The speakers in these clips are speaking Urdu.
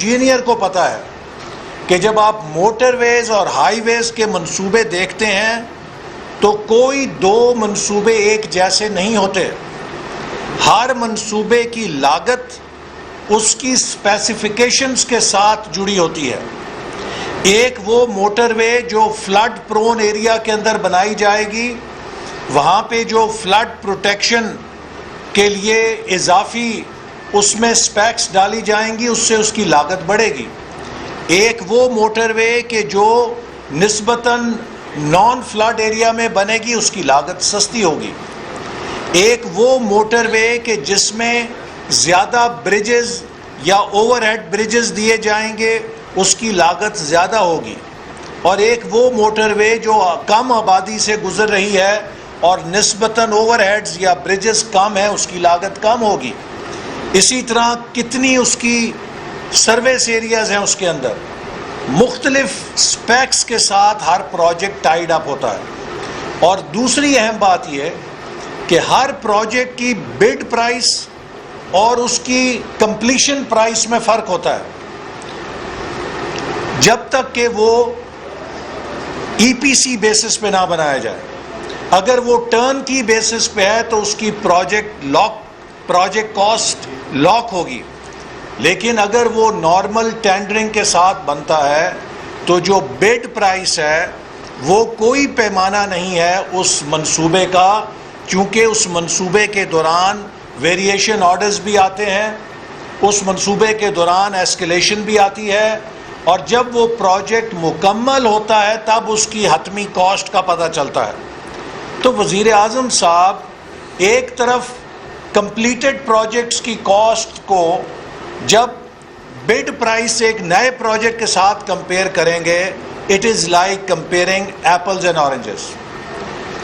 انجینئر کو پتہ ہے کہ جب آپ موٹر ویز اور ہائی ویز کے منصوبے دیکھتے ہیں تو کوئی دو منصوبے ایک جیسے نہیں ہوتے. ہر منصوبے کی لاگت اس کی اسپیسیفیکیشنز کے ساتھ جڑی ہوتی ہے. ایک وہ موٹر وے جو فلڈ پرون ایریا کے اندر بنائی جائے گی، وہاں پہ جو فلڈ پروٹیکشن کے لیے اضافی اس میں سپیکس ڈالی جائیں گی، اس سے اس کی لاگت بڑھے گی. ایک وہ موٹر وے کہ جو نسبتاً نان فلڈ ایریا میں بنے گی، اس کی لاگت سستی ہوگی. ایک وہ موٹر وے کہ جس میں زیادہ بریجز یا اوور ہیڈ بریجز دیے جائیں گے، اس کی لاگت زیادہ ہوگی. اور ایک وہ موٹر وے جو کم آبادی سے گزر رہی ہے اور نسبتاً اوور ہیڈز یا بریجز کم ہیں، اس کی لاگت کم ہوگی. اسی طرح کتنی اس کی سروس ایریاز ہیں، اس کے اندر مختلف سپیکس کے ساتھ ہر پروجیکٹ ٹائیڈ اپ ہوتا ہے. اور دوسری اہم بات یہ ہے کہ ہر پروجیکٹ کی بڈ پرائس اور اس کی کمپلیشن پرائس میں فرق ہوتا ہے. جب تک کہ وہ ای پی سی بیسس پہ نہ بنایا جائے. اگر وہ ٹرن کی بیسس پہ ہے تو اس کی پروجیکٹ کاسٹ لاک ہوگی. لیکن اگر وہ نارمل ٹینڈرنگ کے ساتھ بنتا ہے تو جو بڈ پرائس ہے وہ کوئی پیمانہ نہیں ہے اس منصوبے کا، چونکہ اس منصوبے کے دوران ویریشن آرڈرز بھی آتے ہیں، اس منصوبے کے دوران ایسکیلیشن بھی آتی ہے، اور جب وہ پروجیکٹ مکمل ہوتا ہے تب اس کی حتمی کاسٹ کا پتہ چلتا ہے. تو وزیر اعظم صاحب ایک طرف کمپلیٹڈ پروجیکٹس کی کاسٹ کو جب بڈ پرائس ایک نئے پروجیکٹ کے ساتھ کمپیئر کریں گے، it is like comparing apples and oranges.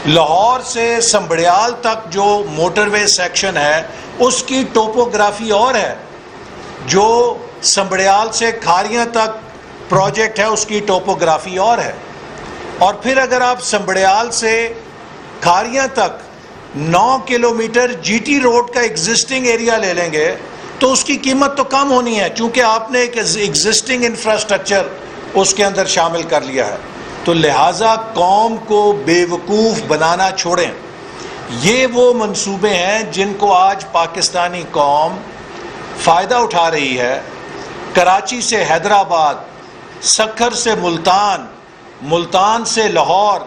Lahore سے سنبڑیال تک جو موٹر وے سیکشن ہے اس کی ٹوپوگرافی اور ہے، جو سنبڑیال سے کھاریاں تک پروجیکٹ ہے اس کی ٹوپوگرافی اور ہے. اور پھر اگر آپ سنبڑیال سے کھاریاں تک 9 کلومیٹر جی ٹی روڈ کا ایگزسٹنگ ایریا لے لیں گے تو اس کی قیمت تو کم ہونی ہے، چونکہ آپ نے ایک ایگزسٹنگ انفراسٹرکچر اس کے اندر شامل کر لیا ہے. تو لہٰذا قوم کو بے وقوف بنانا چھوڑیں. یہ وہ منصوبے ہیں جن کو آج پاکستانی قوم فائدہ اٹھا رہی ہے. کراچی سے حیدرآباد، سکھر سے ملتان، ملتان سے لاہور،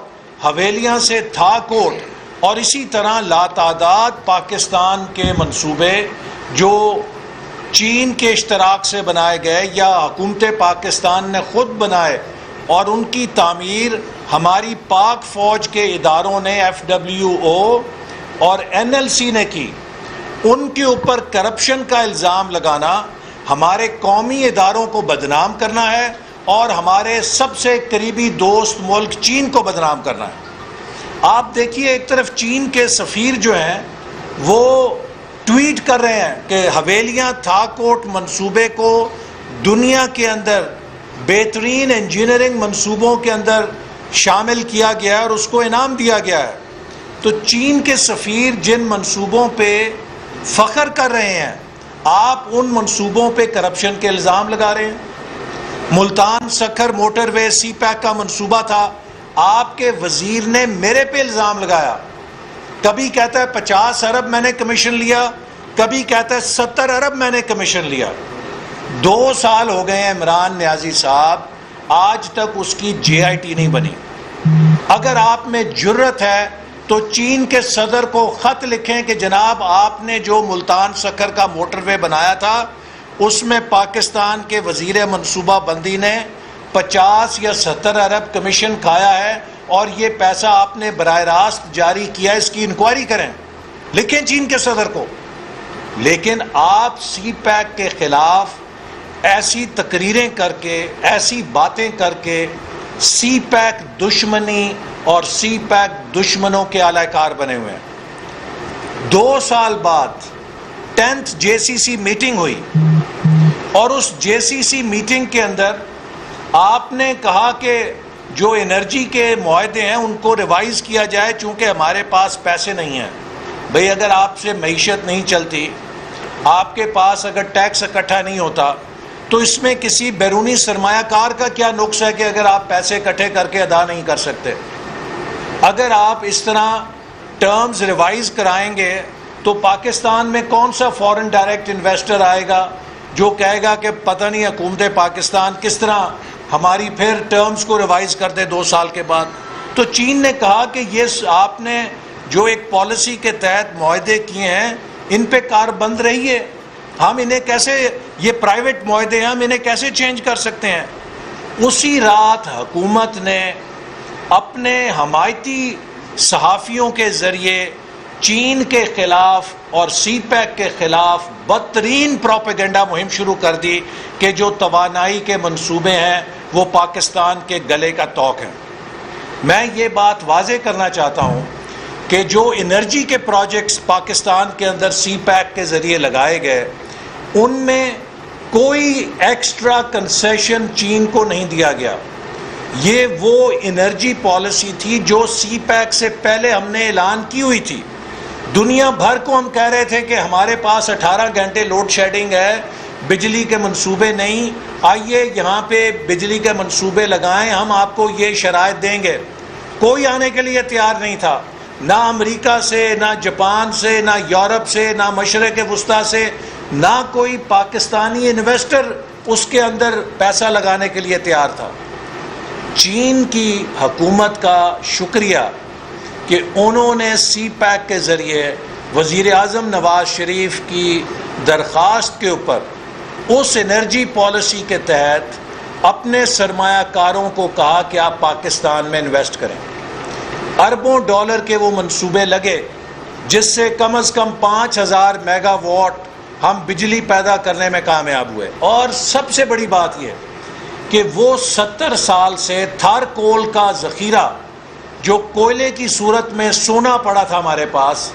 حویلیاں سے تھاکوٹ، اور اسی طرح لاتعداد پاکستان کے منصوبے جو چین کے اشتراک سے بنائے گئے یا حکومت پاکستان نے خود بنائے، اور ان کی تعمیر ہماری پاک فوج کے اداروں نے FWO اور NLC نے کی. ان کے اوپر کرپشن کا الزام لگانا ہمارے قومی اداروں کو بدنام کرنا ہے اور ہمارے سب سے قریبی دوست ملک چین کو بدنام کرنا ہے. آپ دیکھیے ایک طرف چین کے سفیر جو ہیں وہ ٹویٹ کر رہے ہیں کہ حویلیاں تھاکوٹ منصوبے کو دنیا کے اندر بہترین انجینئرنگ منصوبوں کے اندر شامل کیا گیا ہے اور اس کو انعام دیا گیا ہے. تو چین کے سفیر جن منصوبوں پہ فخر کر رہے ہیں، آپ ان منصوبوں پہ کرپشن کے الزام لگا رہے ہیں. ملتان سکھر موٹر وے سی پیک کا منصوبہ تھا، آپ کے وزیر نے میرے پہ الزام لگایا. کبھی کہتا ہے 50 ارب میں نے کمیشن لیا، کبھی کہتا ہے 70 ارب میں نے کمیشن لیا. 2 سال ہو گئے ہیں عمران نیازی صاحب، آج تک اس کی JIT نہیں بنی. اگر آپ میں جرت ہے تو چین کے صدر کو خط لکھیں کہ جناب آپ نے جو ملتان سکھر کا موٹر وے بنایا تھا اس میں پاکستان کے وزیر منصوبہ بندی نے 50 یا 70 ارب کمیشن کھایا ہے اور یہ پیسہ آپ نے براہ راست جاری کیا، اس کی انکوائری کریں. لکھیں چین کے صدر کو. لیکن آپ سی پیک کے خلاف ایسی تقریریں کر کے، ایسی باتیں کر کے سی پیک دشمنی اور سی پیک دشمنوں کے اعلی کار بنے ہوئے ہیں. 2 سال بعد 10th JCC میٹنگ ہوئی اور اس JCC میٹنگ کے اندر آپ نے کہا کہ جو انرجی کے معاہدے ہیں ان کو ریوائز کیا جائے چونکہ ہمارے پاس پیسے نہیں ہیں. بھئی اگر آپ سے معیشت نہیں چلتی، آپ کے پاس اگر ٹیکس اکٹھا نہیں ہوتا تو اس میں کسی بیرونی سرمایہ کار کا کیا نقص ہے کہ اگر آپ پیسے اکٹھے کر کے ادا نہیں کر سکتے؟ اگر آپ اس طرح ٹرمز ریوائز کرائیں گے تو پاکستان میں کون سا فورن ڈائریکٹ انویسٹر آئے گا جو کہے گا کہ پتہ نہیں حکومت پاکستان کس طرح ہماری پھر ٹرمز کو ریوائز کر دے 2 سال کے بعد؟ تو چین نے کہا کہ یہ آپ نے جو ایک پالیسی کے تحت معاہدے کیے ہیں ان پہ کار بند رہی ہے، ہم انہیں کیسے، یہ پرائیویٹ معاہدے ہیں، ہم انہیں کیسے چینج کر سکتے ہیں؟ اسی رات حکومت نے اپنے حمایتی صحافیوں کے ذریعے چین کے خلاف اور سی پیک کے خلاف بدترین پروپیگنڈا مہم شروع کر دی کہ جو توانائی کے منصوبے ہیں وہ پاکستان کے گلے کا توق ہیں۔ میں یہ بات واضح کرنا چاہتا ہوں کہ جو انرجی کے پروجیکٹس پاکستان کے اندر سی پیک کے ذریعے لگائے گئے ان میں کوئی ایکسٹرا کنسیشن چین کو نہیں دیا گیا۔ یہ وہ انرجی پالیسی تھی جو سی پیک سے پہلے ہم نے اعلان کی ہوئی تھی۔ دنیا بھر کو ہم کہہ رہے تھے کہ ہمارے پاس 18 گھنٹے لوڈ شیڈنگ ہے، بجلی کے منصوبے نہیں، آئیے یہاں پہ بجلی کے منصوبے لگائیں، ہم آپ کو یہ شرائط دیں گے۔ کوئی آنے کے لیے تیار نہیں تھا، نہ امریکہ سے، نہ جاپان سے، نہ یورپ سے، نہ مشرق وسطیٰ سے، نہ کوئی پاکستانی انویسٹر اس کے اندر پیسہ لگانے کے لیے تیار تھا۔ چین کی حکومت کا شکریہ کہ انہوں نے سی پیک کے ذریعے وزیر اعظم نواز شریف کی درخواست کے اوپر اس انرجی پالیسی کے تحت اپنے سرمایہ کاروں کو کہا کہ آپ پاکستان میں انویسٹ کریں۔ اربوں ڈالر کے وہ منصوبے لگے جس سے کم از کم 5000 میگا واٹ ہم بجلی پیدا کرنے میں کامیاب ہوئے۔ اور سب سے بڑی بات یہ کہ وہ 70 سال سے تھار کول کا ذخیرہ جو کوئلے کی صورت میں سونا پڑا تھا ہمارے پاس،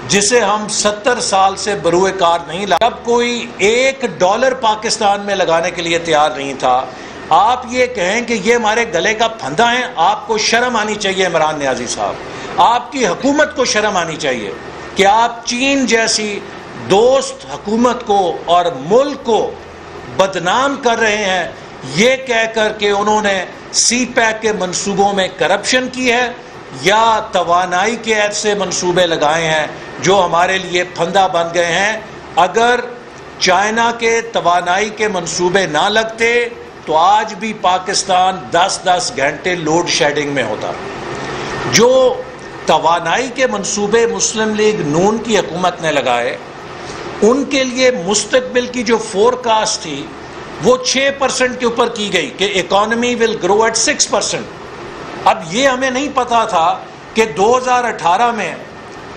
جسے ہم 70 سال سے بروئے کار نہیں لگا، جب کوئی $1 پاکستان میں لگانے کے لیے تیار نہیں تھا، آپ یہ کہیں کہ یہ ہمارے گلے کا پھندا ہے، آپ کو شرم آنی چاہیے عمران نیازی صاحب، آپ کی حکومت کو شرم آنی چاہیے کہ آپ چین جیسی دوست حکومت کو اور ملک کو بدنام کر رہے ہیں، یہ کہہ کر کہ انہوں نے سی پیک کے منصوبوں میں کرپشن کی ہے یا توانائی کے ایسے منصوبے لگائے ہیں جو ہمارے لیے پھندا بن گئے ہیں۔ اگر چائنا کے توانائی کے منصوبے نہ لگتے تو آج بھی پاکستان 10 گھنٹے لوڈ شیڈنگ میں ہوتا۔ جو توانائی کے منصوبے مسلم لیگ نون کی حکومت نے لگائے ان کے لیے مستقبل کی جو فورکاسٹ تھی وہ 6% کے اوپر کی گئی کہ اکانومی ول گرو ایٹ 6%۔ اب یہ ہمیں نہیں پتا تھا کہ 2018 میں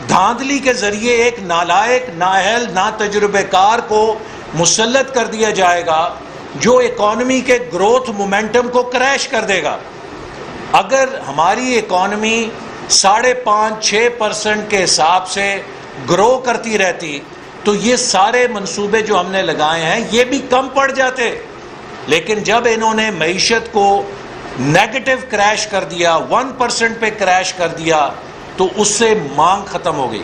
دھاندلی کے ذریعے ایک نالائق، نااہل، ناتجربہ کار کو مسلط کر دیا جائے گا جو اکانومی کے گروتھ مومنٹم کو کریش کر دے گا۔ اگر ہماری اکانومی 5.5-6% کے حساب سے گرو کرتی رہتی تو یہ سارے منصوبے جو ہم نے لگائے ہیں یہ بھی کم پڑ جاتے، لیکن جب انہوں نے معیشت کو نیگیٹو کریش کر دیا، 1% پہ کریش کر دیا، تو اس سے مانگ ختم ہو گئی۔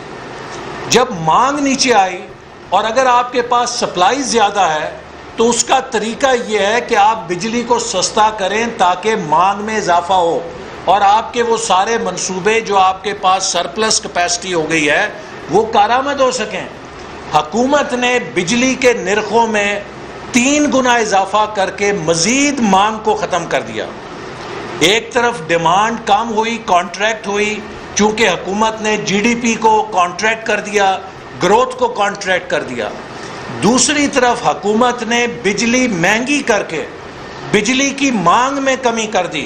جب مانگ نیچے آئی اور اگر آپ کے پاس سپلائی زیادہ ہے تو اس کا طریقہ یہ ہے کہ آپ بجلی کو سستا کریں تاکہ مانگ میں اضافہ ہو اور آپ کے وہ سارے منصوبے جو آپ کے پاس سرپلس کیپیسٹی ہو گئی ہے وہ کارآمد ہو سکیں۔ حکومت نے بجلی کے نرخوں میں 3 گنا اضافہ کر کے مزید مانگ کو ختم کر دیا۔ ایک طرف ڈیمانڈ کم ہوئی، کانٹریکٹ ہوئی، چونکہ حکومت نے جی ڈی پی کو کانٹریکٹ کر دیا، گروتھ کو کانٹریکٹ کر دیا۔ دوسری طرف حکومت نے بجلی مہنگی کر کے بجلی کی مانگ میں کمی کر دی۔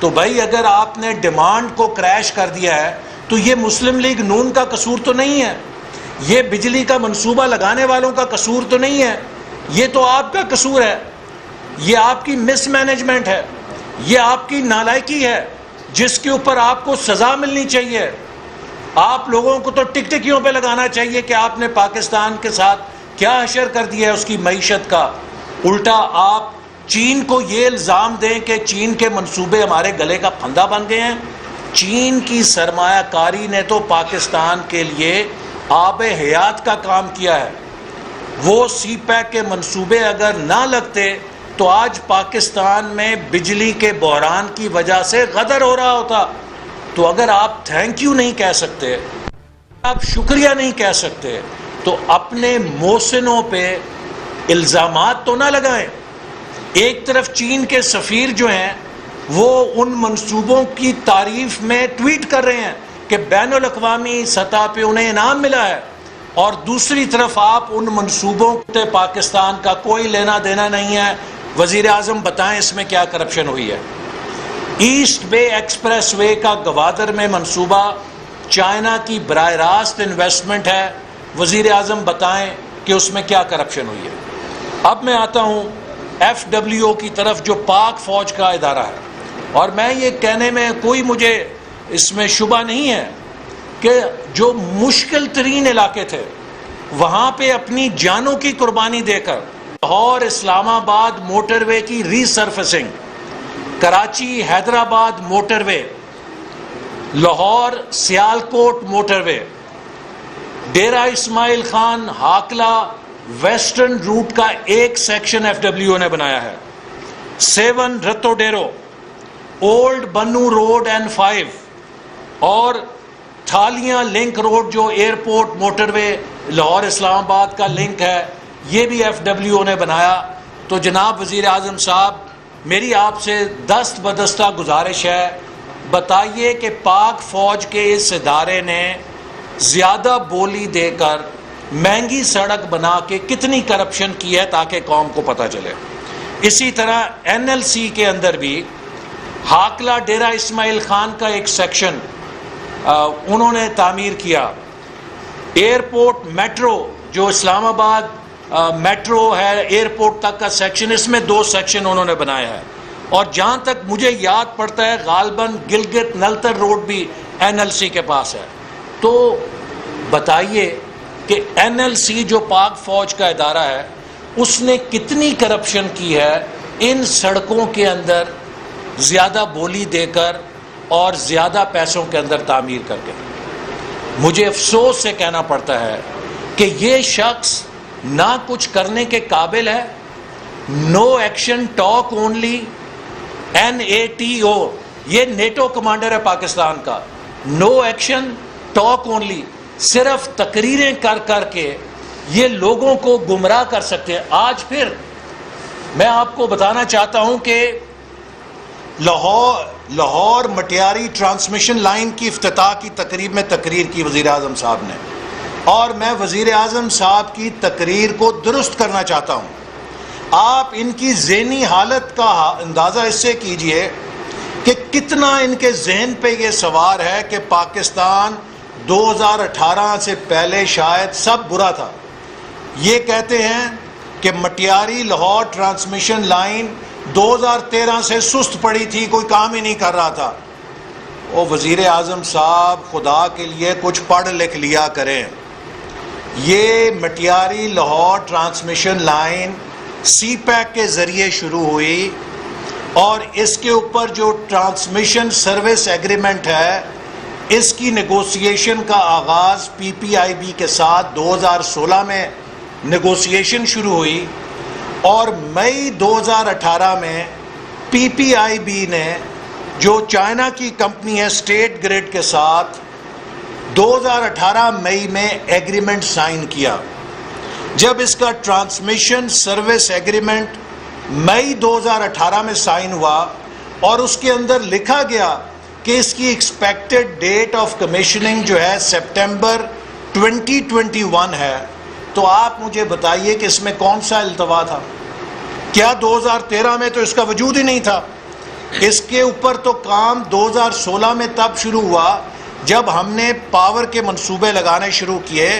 تو بھائی اگر آپ نے ڈیمانڈ کو کریش کر دیا ہے تو یہ مسلم لیگ نون کا قصور تو نہیں ہے، یہ بجلی کا منصوبہ لگانے والوں کا قصور تو نہیں ہے، یہ تو آپ کا قصور ہے، یہ آپ کی مس مینجمنٹ ہے، یہ آپ کی نالائکی ہے جس کے اوپر آپ کو سزا ملنی چاہیے۔ آپ لوگوں کو تو ٹکٹکیوں پہ لگانا چاہیے کہ آپ نے پاکستان کے ساتھ کیا حشر کر دیا ہے اس کی معیشت کا۔ الٹا آپ چین کو یہ الزام دیں کہ چین کے منصوبے ہمارے گلے کا پھندا بن گئے ہیں۔ چین کی سرمایہ کاری نے تو پاکستان کے لیے آب حیات کا کام کیا ہے۔ وہ سی پیک کے منصوبے اگر نہ لگتے تو آج پاکستان میں بجلی کے بحران کی وجہ سے غدر ہو رہا ہوتا. تو اگر آپ تھینک یو نہیں کہہ سکتے, آپ شکریہ نہیں کہہ سکتے, تو اپنے محسنوں پہ الزامات تو نہ لگائیں. ایک طرف چین کے سفیر جو ہیں وہ ان منصوبوں کی تعریف میں ٹویٹ کر رہے ہیں کہ بین الاقوامی سطح پہ انہیں انعام ملا ہے, اور دوسری طرف آپ ان منصوبوں سے پاکستان کا کوئی لینا دینا نہیں ہے. وزیر اعظم بتائیں اس میں کیا کرپشن ہوئی ہے. ایسٹ بے ایکسپریس وے کا گوادر میں منصوبہ چائنا کی براہ راست انویسٹمنٹ ہے. وزیر اعظم بتائیں کہ اس میں کیا کرپشن ہوئی ہے. اب میں آتا ہوں ایف ڈبلیو کی طرف, جو پاک فوج کا ادارہ ہے, اور میں یہ کہنے میں کوئی مجھے اس میں شبہ نہیں ہے کہ جو مشکل ترین علاقے تھے وہاں پہ اپنی جانوں کی قربانی دے کر لاہور اسلام آباد موٹر وے کی ری سرفیسنگ, کراچی حیدرآباد موٹر وے, لاہور سیالکوٹ موٹر وے, ڈیرہ اسماعیل خان ہاکلا ویسٹرن روٹ کا ایک سیکشن ایف ڈبلیو نے بنایا ہے. 7 رتو ڈیرو, اولڈ بنو روڈ N5 اور تھالیاں لنک روڈ جو ایئرپورٹ موٹر وے لاہور اسلام آباد کا لنک ہے, یہ بھی ایف ڈبلیو نے بنایا. تو جناب وزیر اعظم صاحب, میری آپ سے دست بدستہ گزارش ہے, بتائیے کہ پاک فوج کے اس ادارے نے زیادہ بولی دے کر مہنگی سڑک بنا کے کتنی کرپشن کی ہے تاکہ قوم کو پتہ چلے. اسی طرح NLC کے اندر بھی ہاکلا ڈیرہ اسماعیل خان کا ایک سیکشن انہوں نے تعمیر کیا. ایئرپورٹ میٹرو جو اسلام آباد میٹرو ہے ایئرپورٹ تک کا سیکشن, اس میں 2 سیکشن انہوں نے بنایا ہے. اور جہاں تک مجھے یاد پڑتا ہے غالباً گلگت نلتر روڈ بھی NLC کے پاس ہے. تو بتائیے کہ NLC جو پاک فوج کا ادارہ ہے اس نے کتنی کرپشن کی ہے ان سڑکوں کے اندر زیادہ بولی دے کر اور زیادہ پیسوں کے اندر تعمیر کر کے. مجھے افسوس سے کہنا پڑتا ہے کہ یہ شخص نہ کچھ کرنے کے قابل ہے. No action talk only, NATO, یہ نیٹو کمانڈر ہے پاکستان کا. نو ایکشن ٹاک اونلی, صرف تقریریں کر کر کے یہ لوگوں کو گمراہ کر سکتے ہیں. آج پھر میں آپ کو بتانا چاہتا ہوں کہ لاہور مٹیاری ٹرانسمیشن لائن کی افتتاح کی تقریب میں تقریر کی وزیر اعظم صاحب نے, اور میں وزیر اعظم صاحب کی تقریر کو درست کرنا چاہتا ہوں. آپ ان کی ذہنی حالت کا اندازہ اس سے کیجئے کہ کتنا ان کے ذہن پہ یہ سوار ہے کہ پاکستان 2018 سے پہلے شاید سب برا تھا. یہ کہتے ہیں کہ مٹیاری لاہور ٹرانسمیشن لائن 2013 سے سست پڑی تھی, کوئی کام ہی نہیں کر رہا تھا. او وزیر اعظم صاحب, خدا کے لیے کچھ پڑھ لکھ لیا کریں. یہ مٹیاری لاہور ٹرانسمیشن لائن سی پیک کے ذریعے شروع ہوئی, اور اس کے اوپر جو ٹرانسمیشن سروس ایگریمنٹ ہے اس کی نیگوسیشن کا آغاز PPIB کے ساتھ 2016 میں نیگوسیشن شروع ہوئی, اور مئی 2018 میں PPIB نے جو چائنا کی کمپنی ہے اسٹیٹ گریڈ کے ساتھ 2018 مئی میں ایگریمنٹ سائن کیا. جب اس کا ٹرانسمیشن سروس ایگریمنٹ مئی 2018 میں سائن ہوا اور اس کے اندر لکھا گیا کہ اس کی ایکسپیکٹڈ ڈیٹ آف کمیشننگ جو ہے سپٹمبر 2021 ہے, تو آپ مجھے بتائیے کہ اس میں کون سا التوا تھا؟ کیا 2013 میں تو اس کا وجود ہی نہیں تھا؟ اس کے اوپر تو کام 2016 میں تب شروع ہوا جب ہم نے پاور کے منصوبے لگانے شروع کیے.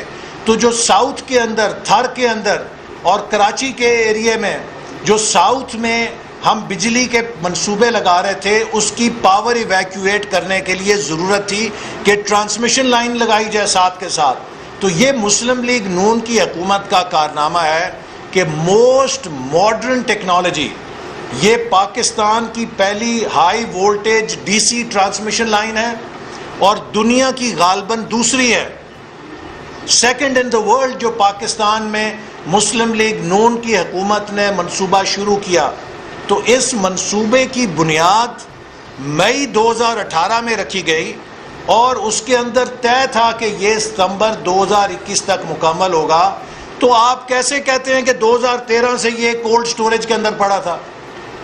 تو جو ساؤتھ کے اندر, تھر کے اندر اور کراچی کے ایریے میں جو ساؤتھ میں ہم بجلی کے منصوبے لگا رہے تھے, اس کی پاور ایویکویٹ کرنے کے لیے ضرورت تھی کہ ٹرانسمیشن لائن لگائی جائے ساتھ کے ساتھ. تو یہ مسلم لیگ نون کی حکومت کا کارنامہ ہے کہ موسٹ ماڈرن ٹیکنالوجی, یہ پاکستان کی پہلی high voltage DC transmission line ہے اور دنیا کی غالباً دوسری ہے. سیکنڈ ان دا ورلڈ جو پاکستان میں مسلم لیگ نون کی حکومت نے منصوبہ شروع کیا تو اس منصوبے کی بنیاد مئی 2018 میں رکھی گئی اور اس کے اندر طے تھا کہ یہ ستمبر 2021 تک مکمل ہوگا. تو آپ کیسے کہتے ہیں کہ 2013 سے یہ کولڈ سٹوریج کے اندر پڑا تھا؟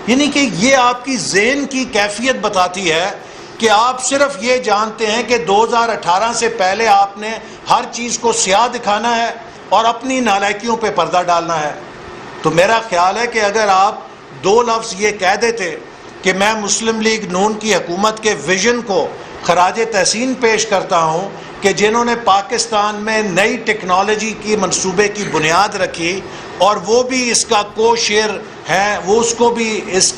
یعنی کہ یہ آپ کی ذہن کی کیفیت بتاتی ہے کہ آپ صرف یہ جانتے ہیں کہ 2018 سے پہلے آپ نے ہر چیز کو سیاہ دکھانا ہے اور اپنی نالائکیوں پہ پردہ ڈالنا ہے. تو میرا خیال ہے کہ اگر آپ 2 لفظ یہ کہہ دیتے کہ میں مسلم لیگ نون کی حکومت کے ویژن کو خراج تحسین پیش کرتا ہوں کہ جنہوں نے پاکستان میں نئی ٹیکنالوجی کی منصوبے کی بنیاد رکھی اور وہ بھی اس کا کو شیئر ہیں، وہ اس کو بھی اس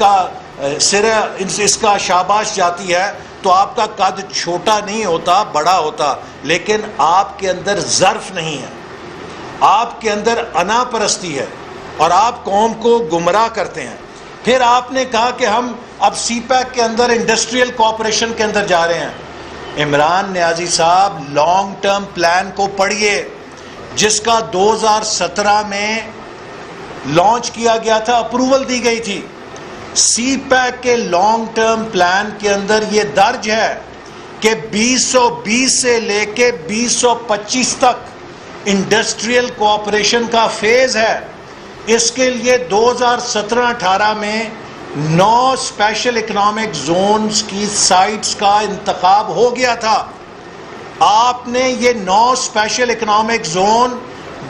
کا شاباش جاتی ہے، تو آپ کا قد چھوٹا نہیں ہوتا، بڑا ہوتا. لیکن آپ کے اندر ظرف نہیں ہے، آپ کے اندر انا پرستی ہے اور آپ قوم کو گمراہ کرتے ہیں. پھر آپ نے کہا کہ ہم اب سی پیک کے اندر انڈسٹریل کوآپریشن کے اندر جا رہے ہیں. عمران نیازی صاحب لانگ ٹرم پلان کو پڑھیے جس کا 2017 میں لانچ کیا گیا تھا، اپروول دی گئی تھی. سی پیک کے لانگ ٹرم پلان کے اندر یہ درج ہے کہ 2020 سے لے کے 2025 تک انڈسٹریل کوآپریشن کا فیز ہے. اس کے لیے 2017-18 میں 9 اسپیشل اکنامک زونز کی سائٹس کا انتخاب ہو گیا تھا. آپ نے یہ 9 اسپیشل اکنامک زون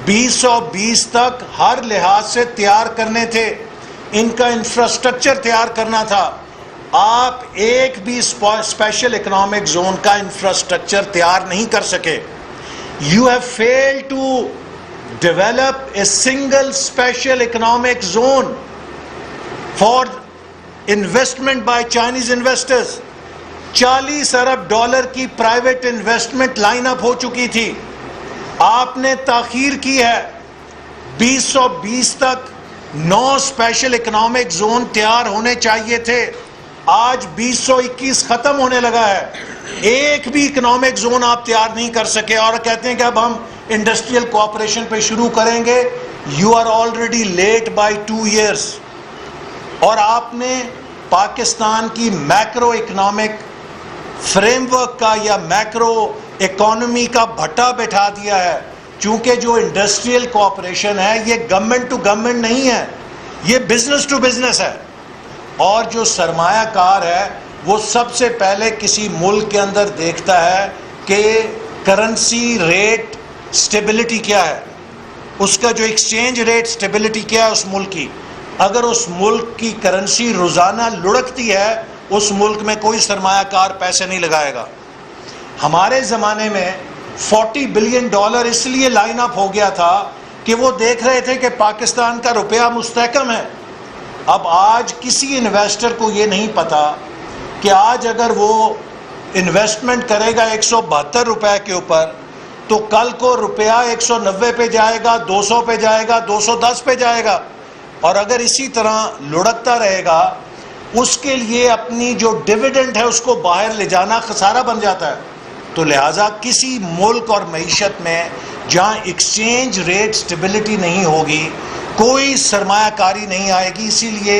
2020 تک ہر لحاظ سے تیار کرنے تھے، ان کا انفراسٹرکچر تیار کرنا تھا. آپ ایک بھی اسپیشل اکنامک زون کا انفراسٹرکچر تیار نہیں کر سکے. You have failed to develop a single special economic zone for investment by Chinese investors. 40 Arab dollar کی پرائیویٹ انویسٹمنٹ لائن اپ ہو چکی تھی. آپ نے تاخیر کی ہے. 2020 تک 9 اسپیشل اکنامک زون تیار ہونے چاہیے تھے. آج 2021 ختم ہونے لگا ہے، ایک بھی اکنامک زون آپ تیار نہیں کر سکے اور کہتے ہیں کہ اب ہم انڈسٹریل کوآپریشن پہ شروع کریں گے. You are already late by 2 years. اور آپ نے پاکستان کی میکرو اکنامک فریم ورک کا یا میکرو اکانومی کا بھٹا بٹھا دیا ہے. چونکہ جو انڈسٹریل کوآپریشن ہے یہ گورنمنٹ ٹو گورنمنٹ نہیں ہے، یہ بزنس ٹو بزنس ہے. اور جو سرمایہ کار ہے وہ سب سے پہلے کسی ملک کے اندر دیکھتا ہے کہ کرنسی ریٹ سٹیبلٹی کیا ہے، اس کا جو ایکسچینج ریٹ سٹیبلٹی کیا ہے اس ملک کی. اگر اس ملک کی کرنسی روزانہ لڑکتی ہے اس ملک میں کوئی سرمایہ کار پیسے نہیں لگائے گا. ہمارے زمانے میں $40 بلین اس لیے لائن اپ ہو گیا تھا کہ وہ دیکھ رہے تھے کہ پاکستان کا روپیہ مستحکم ہے. اب آج کسی انویسٹر کو یہ نہیں پتا کہ آج اگر وہ انویسٹمنٹ کرے گا 172 روپے کے اوپر تو کل کو روپیہ 190 پہ جائے گا، 200 پہ جائے گا، 210 پہ جائے گا. اور اگر اسی طرح لڑکتا رہے گا اس کے لیے اپنی جو ڈیویڈنڈ ہے اس کو باہر لے جانا خسارہ بن جاتا ہے. تو لہٰذا کسی ملک اور معیشت میں جہاں ایکسچینج ریٹ سٹیبلٹی نہیں ہوگی کوئی سرمایہ کاری نہیں آئے گی. اسی لیے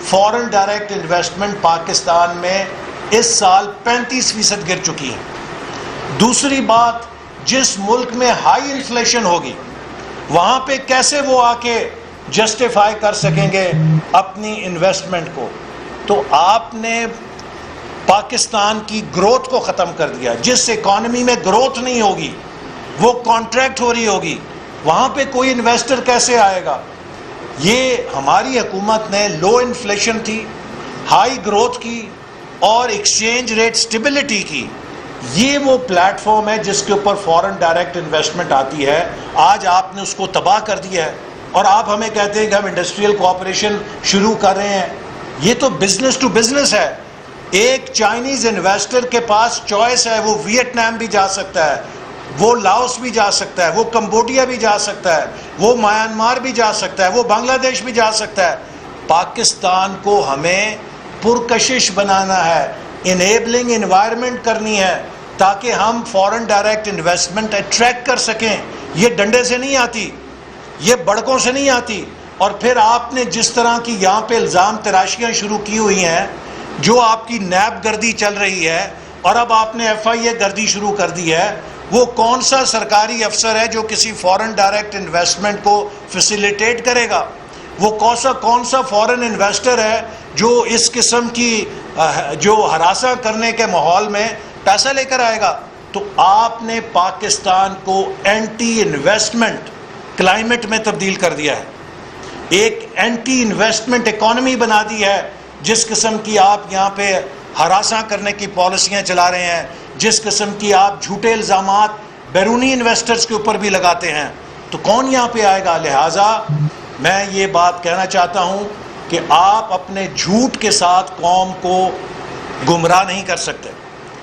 فورن ڈائریکٹ انویسٹمنٹ پاکستان میں اس سال 35% گر چکی ہے. دوسری بات، جس ملک میں ہائی انفلیشن ہوگی وہاں پہ کیسے وہ آ کے جسٹیفائی کر سکیں گے اپنی انویسٹمنٹ کو. تو آپ نے پاکستان کی گروتھ کو ختم کر دیا. جس اکانومی میں گروتھ نہیں ہوگی وہ کانٹریکٹ ہو رہی ہوگی، وہاں پہ کوئی انویسٹر کیسے آئے گا. یہ ہماری حکومت نے لو انفلیشن تھی، ہائی گروتھ کی اور ایکسچینج ریٹ سٹیبلٹی کی. یہ وہ پلیٹ فارم ہے جس کے اوپر فورن ڈائریکٹ انویسٹمنٹ آتی ہے. آج آپ نے اس کو تباہ کر دیا ہے اور آپ ہمیں کہتے ہیں کہ ہم انڈسٹریل کوآپریشن شروع کر رہے ہیں. یہ تو بزنس ٹو بزنس ہے. ایک چائنیز انویسٹر کے پاس چوائس ہے، وہ ویتنام بھی جا سکتا ہے، وہ لاؤس بھی جا سکتا ہے، وہ کمبوڈیا بھی جا سکتا ہے، وہ میانمار بھی جا سکتا ہے، وہ بنگلہ دیش بھی جا سکتا ہے. پاکستان کو ہمیں پرکشش بنانا ہے، انیبلنگ انوائرمنٹ کرنی ہے تاکہ ہم فورن ڈائریکٹ انویسٹمنٹ اٹریکٹ کر سکیں. یہ ڈنڈے سے نہیں آتی. یہ بڑکوں سے نہیں آتی. اور پھر آپ نے جس طرح کی یہاں پہ الزام تراشیاں شروع کی ہوئی ہیں، جو آپ کی نیب گردی چل رہی ہے، اور اب آپ نے ایف آئی اے گردی شروع کر دی ہے، وہ کون سا سرکاری افسر ہے جو کسی فورن ڈائریکٹ انویسٹمنٹ کو فیسیلیٹیٹ کرے گا؟ وہ کون سا فورن انویسٹر ہے جو اس قسم کی جو ہراساں کرنے کے ماحول میں پیسہ لے کر آئے گا؟ تو آپ نے پاکستان کو اینٹی انویسٹمنٹ کلائمیٹ میں تبدیل کر دیا ہے، ایک اینٹی انویسٹمنٹ اکانومی بنا دی ہے. جس قسم کی آپ یہاں پہ ہراساں کرنے کی پالیسیاں چلا رہے ہیں، جس قسم کی آپ جھوٹے الزامات بیرونی انویسٹرز کے اوپر بھی لگاتے ہیں، تو کون یہاں پہ آئے گا؟ لہٰذا میں یہ بات کہنا چاہتا ہوں کہ آپ اپنے جھوٹ کے ساتھ قوم کو گمراہ نہیں کر سکتے.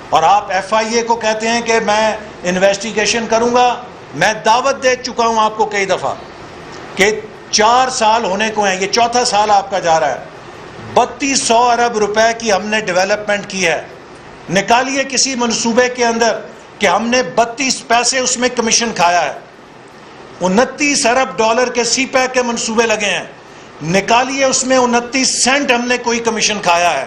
اور آپ ایف آئی اے کو کہتے ہیں کہ میں انویسٹیگیشن کروں گا. میں دعوت دے چکا ہوں آپ کو کئی دفعہ کہ 4 سال ہونے کو ہیں، یہ 4تھا سال آپ کا جا رہا ہے. 3200 ارب روپے کی ہم نے ڈیولپمنٹ کی ہے. نکالیے کسی منصوبے کے اندر کہ ہم نے 32 پیسے اس میں کمیشن کھایا ہے. 29 ارب ڈالر کے سی پیک کے منصوبے لگے ہیں، نکالیے اس میں 29 سینٹ ہم نے کوئی کمیشن کھایا ہے.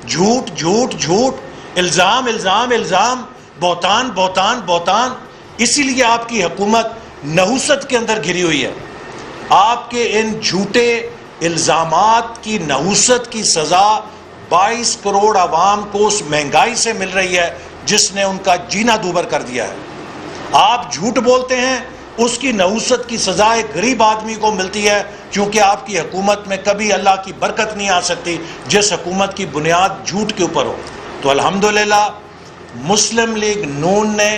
جھوٹ جھوٹ جھوٹ، الزام الزام الزام، بہتان بہتان بہتان. اسی لیے آپ کی حکومت نحوست کے اندر گھری ہوئی ہے. آپ کے ان جھوٹے الزامات کی نحوست کی سزا 22 کروڑ عوام کو اس مہنگائی سے مل رہی ہے جس نے ان کا جینا دوبر کر دیا ہے. آپ جھوٹ بولتے ہیں، اس کی نحوست کی سزا ایک غریب آدمی کو ملتی ہے، کیونکہ آپ کی حکومت میں کبھی اللہ کی برکت نہیں آ سکتی جس حکومت کی بنیاد جھوٹ کے اوپر ہو. تو الحمدللہ مسلم لیگ نون نے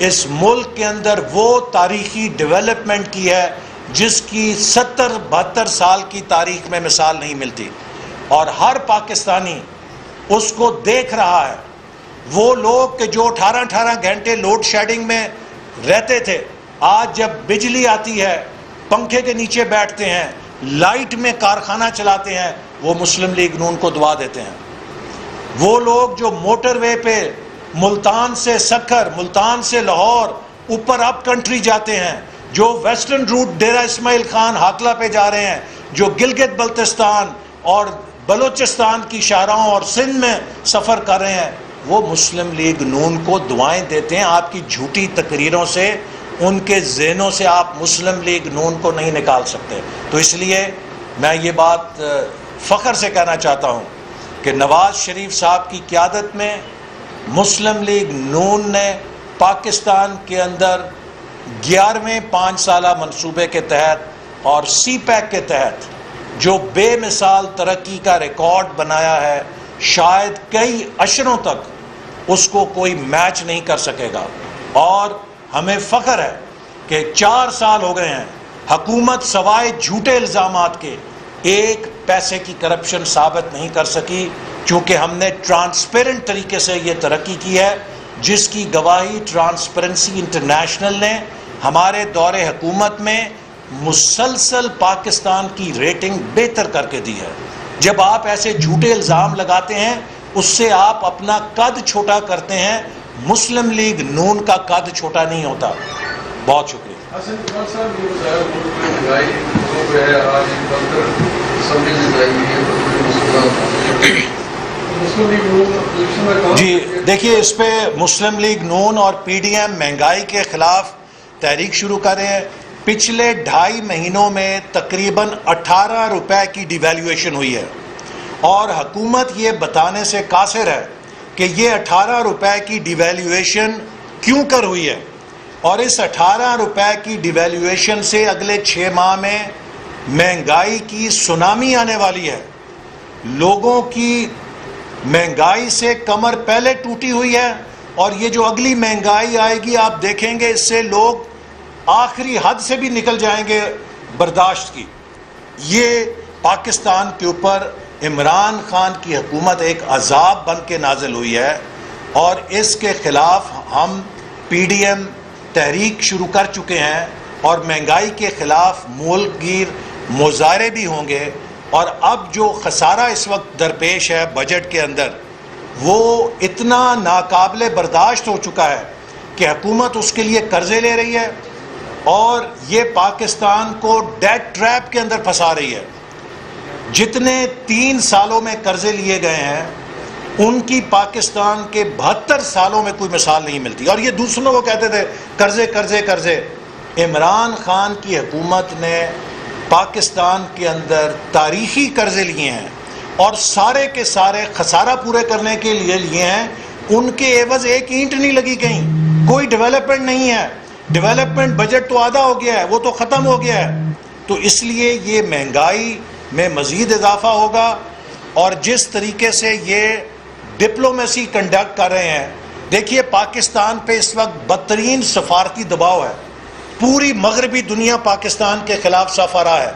اس ملک کے اندر وہ تاریخی ڈیولپمنٹ کی ہے جس کی 70-72 سال کی تاریخ میں مثال نہیں ملتی، اور ہر پاکستانی اس کو دیکھ رہا ہے. وہ لوگ کہ جو 18 گھنٹے لوڈ شیڈنگ میں رہتے تھے، آج جب بجلی آتی ہے پنکھے کے نیچے بیٹھتے ہیں، لائٹ میں کارخانہ چلاتے ہیں، وہ مسلم لیگ نون کو دعا دیتے ہیں. وہ لوگ جو موٹر وے پہ ملتان سے سکھر، ملتان سے لاہور اوپر اپ کنٹری جاتے ہیں، جو ویسٹرن روٹ ڈیرہ اسماعیل خان ہاکلہ پہ جا رہے ہیں، جو گلگت بلتستان اور بلوچستان کی شاہراہوں اور سندھ میں سفر کر رہے ہیں، وہ مسلم لیگ نون کو دعائیں دیتے ہیں. آپ کی جھوٹی تقریروں سے، ان کے ذہنوں سے آپ مسلم لیگ نون کو نہیں نکال سکتے. تو اس لیے میں یہ بات فخر سے کہنا چاہتا ہوں کہ نواز شریف صاحب کی قیادت میں مسلم لیگ نون نے پاکستان کے اندر 11ویں 5 سالہ منصوبے کے تحت اور سی پیک کے تحت جو بے مثال ترقی کا ریکارڈ بنایا ہے، شاید کئی عشروں تک اس کو کوئی میچ نہیں کر سکے گا. اور ہمیں فخر ہے کہ 4 سال ہو گئے ہیں حکومت سوائے جھوٹے الزامات کے ایک پیسے کی کرپشن ثابت نہیں کر سکی، چونکہ ہم نے ٹرانسپیرنٹ طریقے سے یہ ترقی کی ہے، جس کی گواہی ٹرانسپیرنسی انٹرنیشنل نے ہمارے دور حکومت میں مسلسل پاکستان کی ریٹنگ بہتر کر کے دی ہے. جب آپ ایسے جھوٹے الزام لگاتے ہیں، اس سے آپ اپنا قد چھوٹا کرتے ہیں. مسلم لیگ نون کا قد چھوٹا نہیں ہوتا. بہت شکریہ. جی دیکھیے، اس پہ مسلم لیگ نون اور پی ڈی ایم مہنگائی کے خلاف تحریک شروع کر رہے ہیں. پچھلے 2.5 مہینوں میں تقریباً 18 روپے کی ڈیویلیویشن ہوئی ہے، اور حکومت یہ بتانے سے قاصر ہے کہ یہ 18 روپے کی ڈیویلیویشن کیوں کر ہوئی ہے. اور اس 18 روپے کی ڈیویلیویشن سے اگلے 6 ماہ میں مہنگائی کی سونامی آنے والی ہے. لوگوں کی مہنگائی سے کمر پہلے ٹوٹی ہوئی ہے، اور یہ جو اگلی مہنگائی آئے گی آپ دیکھیں گے اس سے لوگ آخری حد سے بھی نکل جائیں گے برداشت کی. یہ پاکستان کے اوپر عمران خان کی حکومت ایک عذاب بن کے نازل ہوئی ہے، اور اس کے خلاف ہم پی ڈی ایم تحریک شروع کر چکے ہیں، اور مہنگائی کے خلاف ملک گیر مظاہرے بھی ہوں گے. اور اب جو خسارہ اس وقت درپیش ہے بجٹ کے اندر، وہ اتنا ناقابل برداشت ہو چکا ہے کہ حکومت اس کے لیے قرضے لے رہی ہے، اور یہ پاکستان کو ڈیٹ ٹریپ کے اندر پھنسا رہی ہے. جتنے 3 سالوں میں قرضے لیے گئے ہیں ان کی پاکستان کے 72 سالوں میں کوئی مثال نہیں ملتی. اور یہ دوسروں کو کہتے تھے قرضے قرضے قرضے. عمران خان کی حکومت نے پاکستان کے اندر تاریخی قرضے لیے ہیں اور سارے کے سارے خسارہ پورے کرنے کے لیے لیے ہیں. ان کے عوض ایک اینٹ نہیں لگی کہیں. کوئی ڈیولپمنٹ نہیں ہے. ڈیولپمنٹ بجٹ تو آدھا ہو گیا ہے, وہ تو ختم ہو گیا ہے. تو اس لیے یہ مہنگائی میں مزید اضافہ ہوگا. اور جس طریقے سے یہ ڈپلومیسی کنڈکٹ کر رہے ہیں, دیکھیے پاکستان پہ اس وقت بدترین سفارتی دباؤ ہے. پوری مغربی دنیا پاکستان کے خلاف صف آ رہا ہے.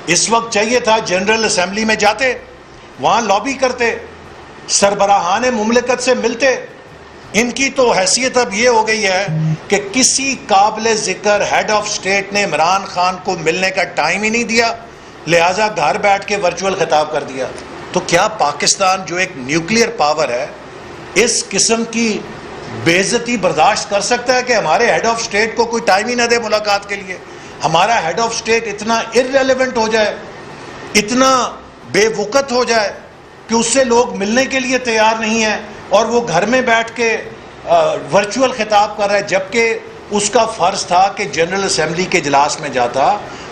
اس وقت چاہیے تھا جنرل اسمبلی میں جاتے, وہاں لابی کرتے, سربراہان مملکت سے ملتے. ان کی تو حیثیت اب یہ ہو گئی ہے کہ کسی قابل ذکر ہیڈ آف اسٹیٹ نے عمران خان کو ملنے کا ٹائم ہی نہیں دیا, لہٰذا گھر بیٹھ کے ورچوئل خطاب کر دیا. تو کیا پاکستان جو ایک نیوکلیئر پاور ہے اس قسم کی بے عزتی برداشت کر سکتا ہے کہ ہمارے ہیڈ آف اسٹیٹ کو کوئی ٹائم ہی نہ دے ملاقات کے لیے؟ ہمارا ہیڈ آف اسٹیٹ اتنا ارریلیونٹ ہو جائے, اتنا بے وقت ہو جائے کہ اس سے لوگ ملنے کے لیے تیار نہیں ہیں اور وہ گھر میں بیٹھ کے ورچوئل خطاب کر رہا ہے, جبکہ اس کا فرض تھا کہ جنرل اسمبلی کے اجلاس میں جاتا,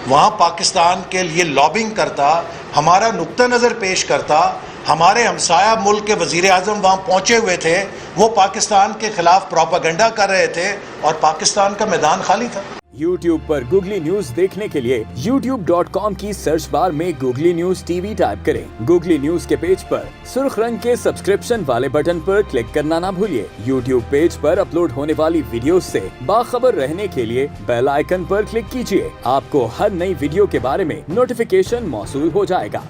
وہاں پاکستان کے لیے لابنگ کرتا, ہمارا نقطہ نظر پیش کرتا. ہمارے ہمسایہ ملک کے وزیر اعظم وہاں پہنچے ہوئے تھے, وہ پاکستان کے خلاف پروپیگنڈا کر رہے تھے اور پاکستان کا میدان خالی تھا. YouTube پر گوگلی نیوز دیکھنے کے لیے youtube.com کی سرچ بار میں googly news T V type کریں. گوگلی نیوز کے پیج پر سرخ رنگ کے سبسکرپشن والے بٹن پر کلک کرنا نہ بھولیے. YouTube پیج پر اپلوڈ ہونے والی ویڈیوز سے باخبر رہنے کے لیے بیل آئیکن پر کلک کیجیے. آپ کو ہر نئی ویڈیو کے بارے میں نوٹیفیکیشن موصول ہو جائے گا.